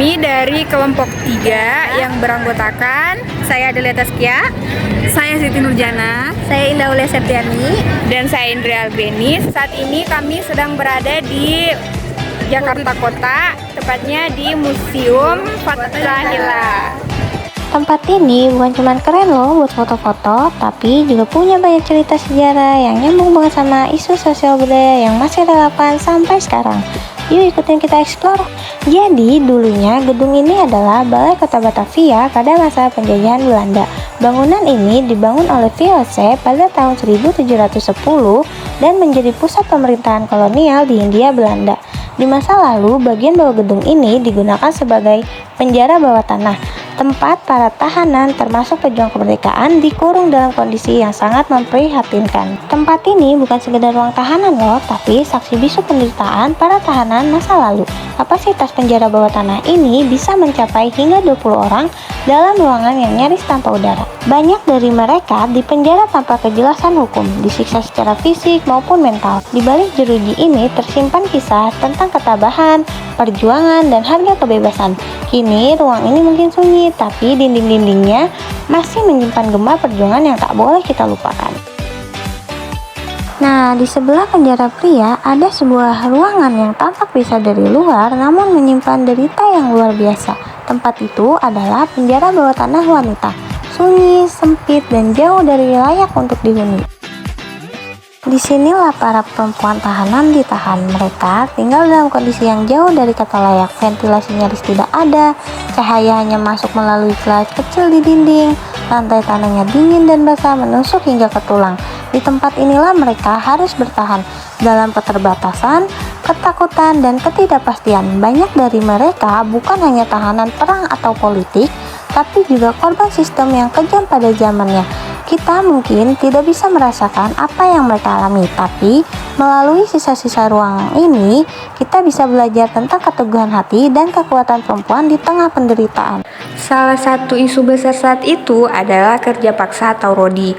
Kami dari kelompok 3 yang beranggotakan saya Adelia Taskia, Saya Siti Nurjana, Saya Indah Aulia Septiani, dan saya Indri Albeni. Saat ini kami sedang berada di Jakarta Kota, tepatnya di Museum Fathahillah. tempat ini bukan cuma keren loh buat foto-foto, tapi juga punya banyak cerita sejarah yang nyambung banget sama isu sosial budaya yang masih relevan sampai sekarang. Yuk ikutin kita explore. Jadi dulunya gedung ini adalah Balai Kota Batavia pada masa penjajahan Belanda. Bangunan ini dibangun oleh VOC pada tahun 1710 dan menjadi pusat pemerintahan kolonial di Hindia Belanda. Di masa lalu, bagian bawah gedung ini digunakan sebagai penjara bawah tanah, tempat para tahanan termasuk pejuang kemerdekaan dikurung dalam kondisi yang sangat memprihatinkan. Tempat ini bukan sekedar ruang tahanan loh, tapi saksi bisu penderitaan para tahanan masa lalu. Kapasitas penjara bawah tanah ini bisa mencapai hingga 20 orang dalam ruangan yang nyaris tanpa udara. Banyak dari mereka dipenjara tanpa kejelasan hukum, disiksa secara fisik maupun mental. Di balik jeruji ini tersimpan kisah tentang ketabahan, perjuangan, dan harga kebebasan. Kini ruang ini mungkin sunyi, tapi dinding-dindingnya masih menyimpan gema perjuangan yang tak boleh kita lupakan. Nah, di sebelah penjara pria ada sebuah ruangan yang tampak bisa dari luar namun menyimpan derita yang luar biasa. Tempat itu adalah penjara bawah tanah wanita. Sunyi, sempit, dan jauh dari layak untuk dihuni. Disinilah para perempuan tahanan ditahan. Mereka tinggal dalam kondisi yang jauh dari kata layak. Ventilasi nyaris tidak ada, cahaya hanya masuk melalui celah kecil di dinding, lantai tanahnya dingin dan basah menusuk hingga ke tulang. Di tempat inilah mereka harus bertahan dalam keterbatasan, ketakutan, dan ketidakpastian. Banyak dari mereka bukan hanya tahanan perang atau politik, tapi juga korban sistem yang kejam pada zamannya. Kita mungkin tidak bisa merasakan apa yang mereka alami, tapi melalui sisa-sisa ruang ini, kita bisa belajar tentang keteguhan hati dan kekuatan perempuan di tengah penderitaan. Salah satu isu besar saat itu adalah kerja paksa atau rodi.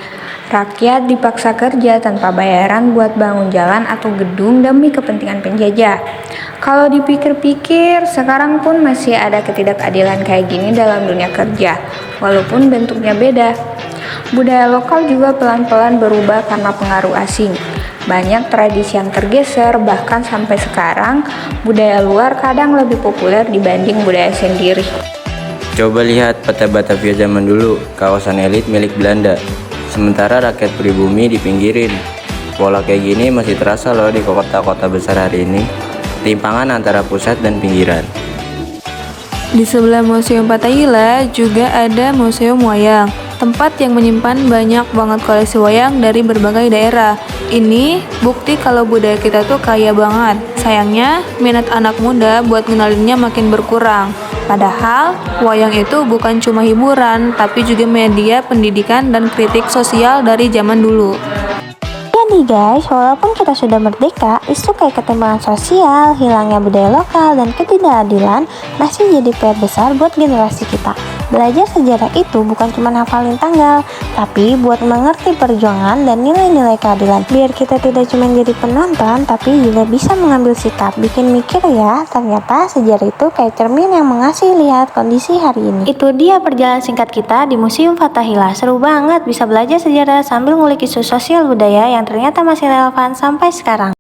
Rakyat dipaksa kerja tanpa bayaran buat bangun jalan atau gedung demi kepentingan penjajah. Kalau dipikir-pikir, sekarang pun masih ada ketidakadilan kayak gini dalam dunia kerja, walaupun bentuknya beda. Budaya lokal juga pelan-pelan berubah karena pengaruh asing. Banyak tradisi yang tergeser, bahkan sampai sekarang budaya luar kadang lebih populer dibanding budaya sendiri. Coba lihat peta Batavia zaman dulu, kawasan elit milik Belanda. Sementara rakyat pribumi dipinggirin. Pola kayak gini masih terasa loh di kota-kota besar hari ini. Timpangan antara pusat dan pinggiran. di sebelah Museum Fathahillah juga ada Museum Wayang, tempat yang menyimpan banyak banget koleksi wayang dari berbagai daerah. Ini bukti kalau budaya kita tuh kaya banget. Sayangnya, minat anak muda buat ngenalinnya makin berkurang. Padahal, wayang itu bukan cuma hiburan, tapi juga media pendidikan dan kritik sosial dari zaman dulu. Ya nih guys, walaupun kita sudah merdeka, isu kayak ketimpangan sosial, hilangnya budaya lokal, dan ketidakadilan masih jadi PR besar buat generasi kita. Belajar sejarah itu bukan cuma hafalin tanggal, tapi buat mengerti perjuangan dan nilai-nilai keadilan. Biar kita tidak cuma jadi penonton, tapi juga bisa mengambil sikap. Bikin mikir ya, ternyata sejarah itu kayak cermin yang mengasih lihat kondisi hari ini. Itu dia perjalanan singkat kita di Museum Fathahillah. Seru banget bisa belajar sejarah sambil ngulik isu sosial budaya yang ternyata masih relevan sampai sekarang.